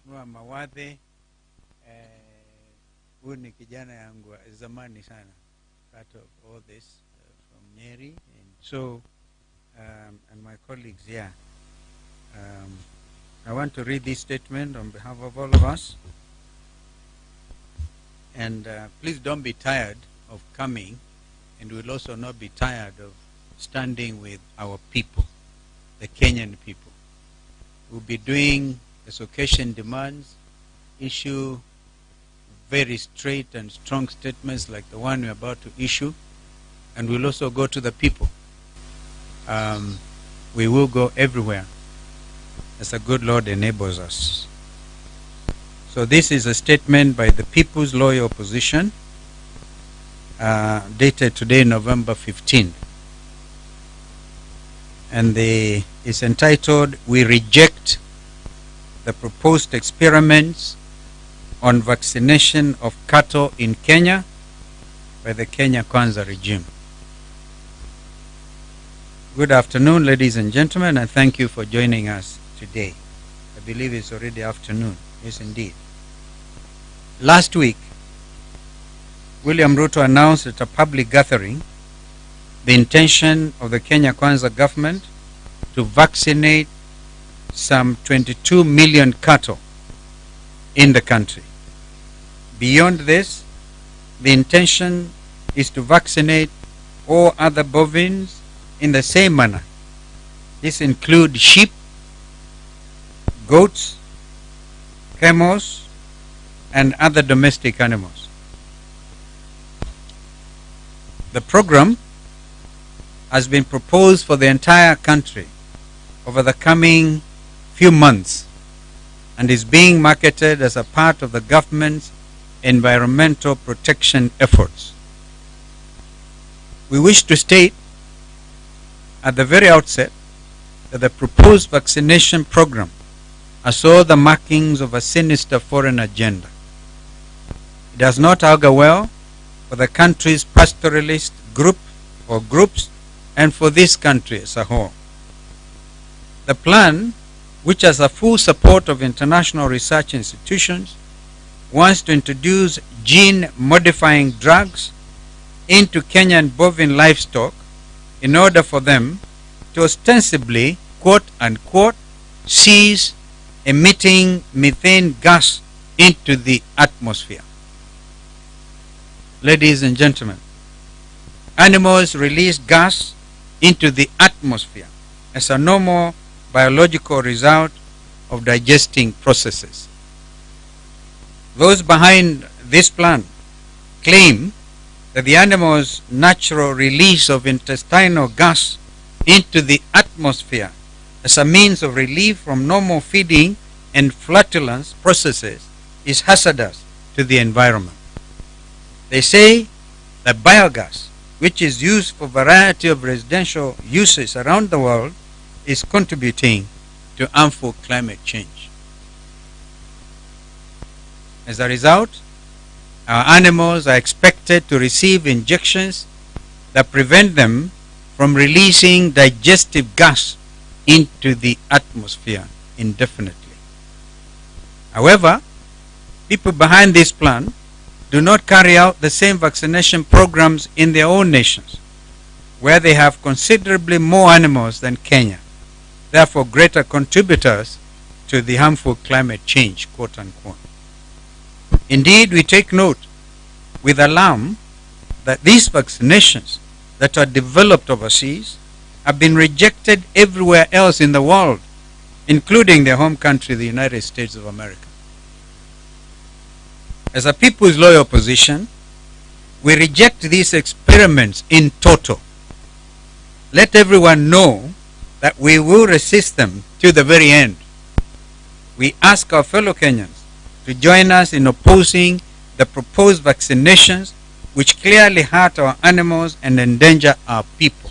Mheshimiwa Mawadhe, huyu ni kijana yangu zamani sana, part of all this from Nyeri, and so and my colleagues here. I want to read this statement on behalf of all of us, and please don't be tired of coming, and we'll also not be tired of standing with our people, the Kenyan people. We'll be doing, as occasion demands, issue very straight and strong statements like the one we're about to issue, and we'll also go to the people. We will go everywhere as the good Lord enables us. So this is a statement by the People's Loyal Opposition, dated today, November 15th. And it's entitled, "We Reject the Proposed Experiments on Vaccination of Cattle in Kenya by the Kenya Kwanza regime." Good afternoon, ladies and gentlemen, and thank you for joining us today. I believe it's already afternoon. Yes, indeed. Last week, William Ruto announced at a public gathering the intention of the Kenya Kwanza government to vaccinate some 22 million cattle in the country. Beyond this, the intention is to vaccinate all other bovines in the same manner. This includes sheep, goats, camels, and other domestic animals. The program has been proposed for the entire country over the coming few months and is being marketed as a part of the government's environmental protection efforts. We wish to state at the very outset that the proposed vaccination program has all the markings of a sinister foreign agenda. It does not augur well for the country's pastoralist group or groups and for this country as a whole. The plan, which has the full support of international research institutions, wants to introduce gene-modifying drugs into Kenyan bovine livestock in order for them to ostensibly, quote-unquote, cease emitting methane gas into the atmosphere. Ladies and gentlemen, animals release gas into the atmosphere as a normal biological result of digesting processes. Those behind this plan claim that the animal's natural release of intestinal gas into the atmosphere as a means of relief from normal feeding and flatulence processes is hazardous to the environment. They say that biogas, which is used for a variety of residential uses around the world, is contributing to harmful climate change. As a result, our animals are expected to receive injections that prevent them from releasing digestive gas into the atmosphere indefinitely. However, people behind this plan do not carry out the same vaccination programs in their own nations, where they have considerably more animals than Kenya, therefore greater contributors to the harmful climate change, quote unquote. Indeed, we take note with alarm that these vaccinations that are developed overseas have been rejected everywhere else in the world, including their home country, the United States of America. As a People's Loyal Opposition, we reject these experiments in toto. Let everyone know that we will resist them to the very end. We ask our fellow Kenyans to join us in opposing the proposed vaccinations which clearly hurt our animals and endanger our people.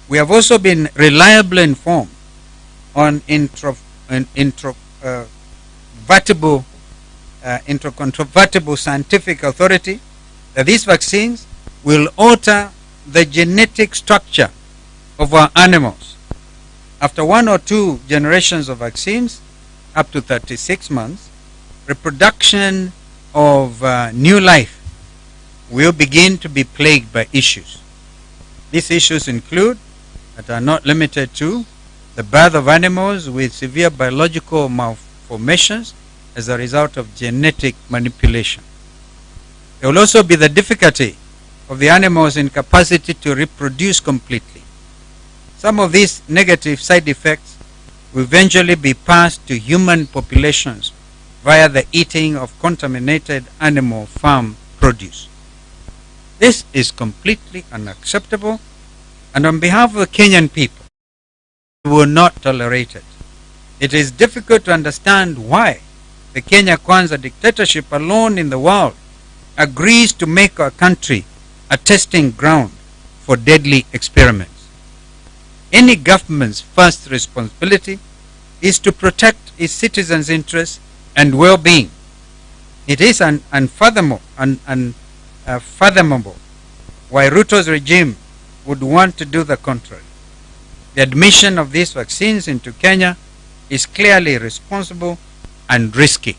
We have also been reliably informed on incontrovertible scientific authority that these vaccines will alter the genetic structure of our animals. After one or two generations of vaccines, up to 36 months, reproduction of new life will begin to be plagued by issues. These issues include, but are not limited to, the birth of animals with severe biological malformations as a result of genetic manipulation. There will also be the difficulty of the animal's incapacity to reproduce completely. Some of these negative side effects will eventually be passed to human populations via the eating of contaminated animal farm produce. This is completely unacceptable, and on behalf of the Kenyan people, we will not tolerate it. It is difficult to understand why the Kenya Kwanza dictatorship alone in the world agrees to make our country a testing ground for deadly experiments. Any government's first responsibility is to protect its citizens' interests and well-being. It is unfathomable why Ruto's regime would want to do the contrary. The admission of these vaccines into Kenya is clearly irresponsible and risky.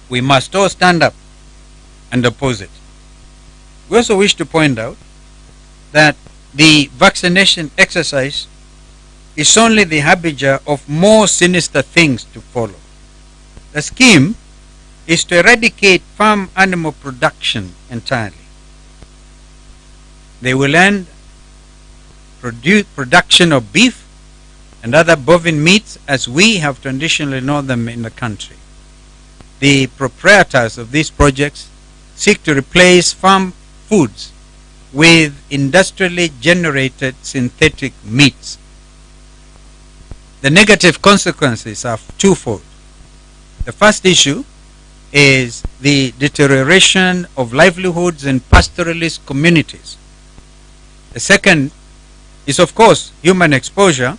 We must all stand up and oppose it. We also wish to point out that the vaccination exercise is only the harbinger of more sinister things to follow. The scheme is to eradicate farm animal production entirely. They will end production of beef and other bovine meats as we have traditionally known them in the country. The proprietors of these projects seek to replace farm foods with industrially generated synthetic meats. The negative consequences are twofold. The first issue is the deterioration of livelihoods in pastoralist communities. The second is, of course, human exposure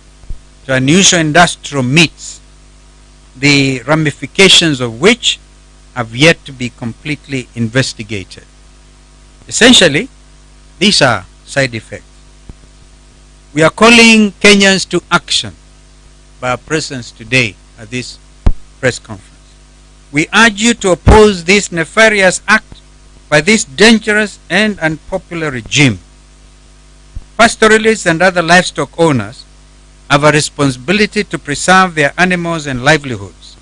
to unusual industrial meats, the ramifications of which have yet to be completely investigated. Essentially, these are side effects. We are calling Kenyans to action by our presence today at this press conference. We urge you to oppose this nefarious act by this dangerous and unpopular regime. Pastoralists and other livestock owners have a responsibility to preserve their animals and livelihoods.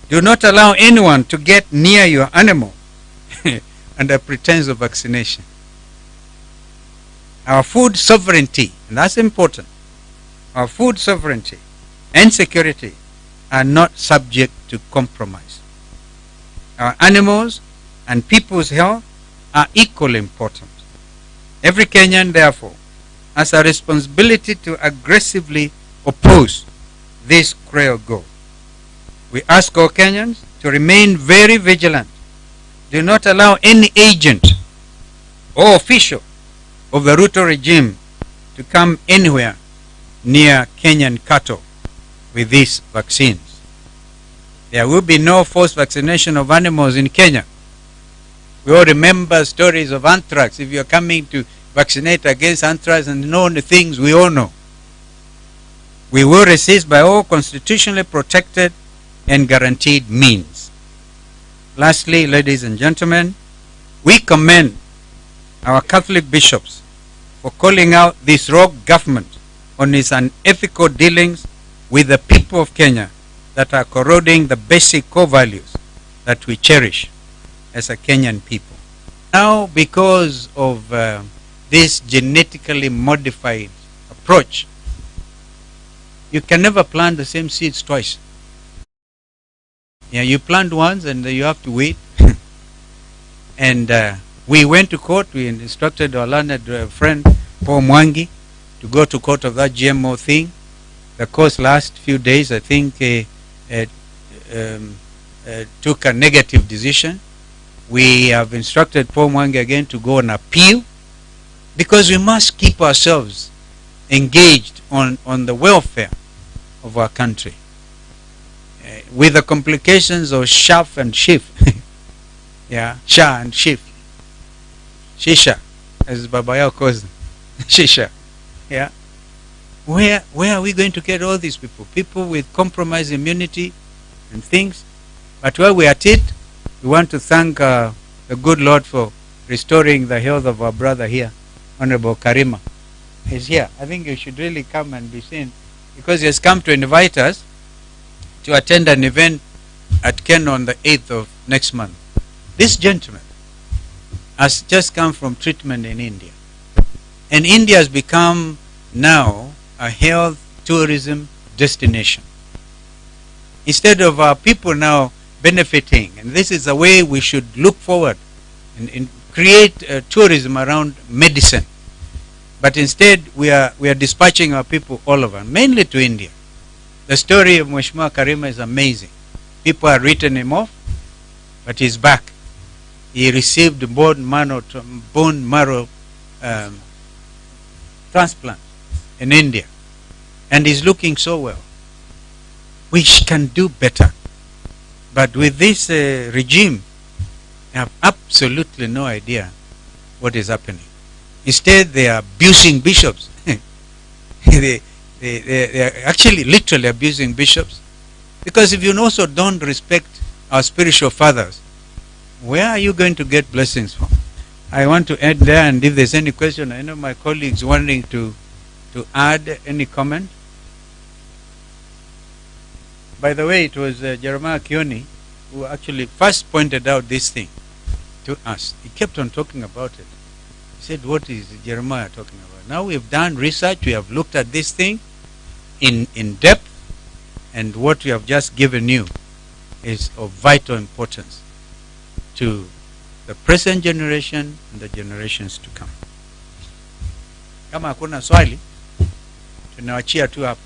Do not allow anyone to get near your animal under pretense of vaccination. Our food sovereignty, and that's important, our food sovereignty and security are not subject to compromise. Our animals and people's health are equally important. Every Kenyan, therefore, has a responsibility to aggressively oppose this cruel goal. We ask all Kenyans to remain very vigilant. Do not allow any agent or official of the Ruto regime to come anywhere near Kenyan cattle with these vaccines. There will be no forced vaccination of animals in Kenya. We all remember stories of anthrax. If you're coming to vaccinate against anthrax and know the things we all know. We will resist by all constitutionally protected and guaranteed means. Lastly, ladies and gentlemen, we commend our Catholic bishops for calling out this rogue government on its unethical dealings with the people of Kenya that are corroding the basic core values that we cherish as a Kenyan people. Now, because of this genetically modified approach, you can never plant the same seeds twice. Yeah, you plant once and you have to wait. And we went to court. We instructed our learned friend Paul Mwangi to go to court of that GMO thing. The course last few days, I think, took a negative decision. We have instructed Paul Mwangi again to go on appeal, because we must keep ourselves engaged on the welfare of our country. With the complications of chaff and sheaf. Yeah, sha and sheaf. Shisha, as Baba Yao calls them. Shisha. Yeah. Where are we going to get all these people? People with compromised immunity, and things. But while we are at it, we want to thank the good Lord for restoring the health of our brother here, Honorable Karima. He's here. I think you should really come and be seen, because he has come to invite us to attend an event at Ken on the 8th of next month. This gentleman has just come from treatment in India. And India has become now a health tourism destination. Instead of our people now benefiting, and this is the way we should look forward and create tourism around medicine. But instead we are dispatching our people all over, mainly to India. The story of Mheshimiwa Karima is amazing. People have written him off, but he's back. He received bone marrow transplant in India, and he's looking so well. We can do better, but with this regime, they have absolutely no idea what is happening. Instead, they are abusing bishops. they are actually literally abusing bishops, because if you also don't respect our spiritual fathers, where are you going to get blessings from? I want to end there, and if there's any question, I know my colleagues wanting to add any comment. By the way, it was Jeremiah Kioni who actually first pointed out this thing to us. He kept on talking about it. He said, what is Jeremiah talking about? Now we've done research, we have looked at this thing in depth, and what we have just given you is of vital importance to the present generation and the generations to come. Kama hakuna swali, tunawachia tu hapa.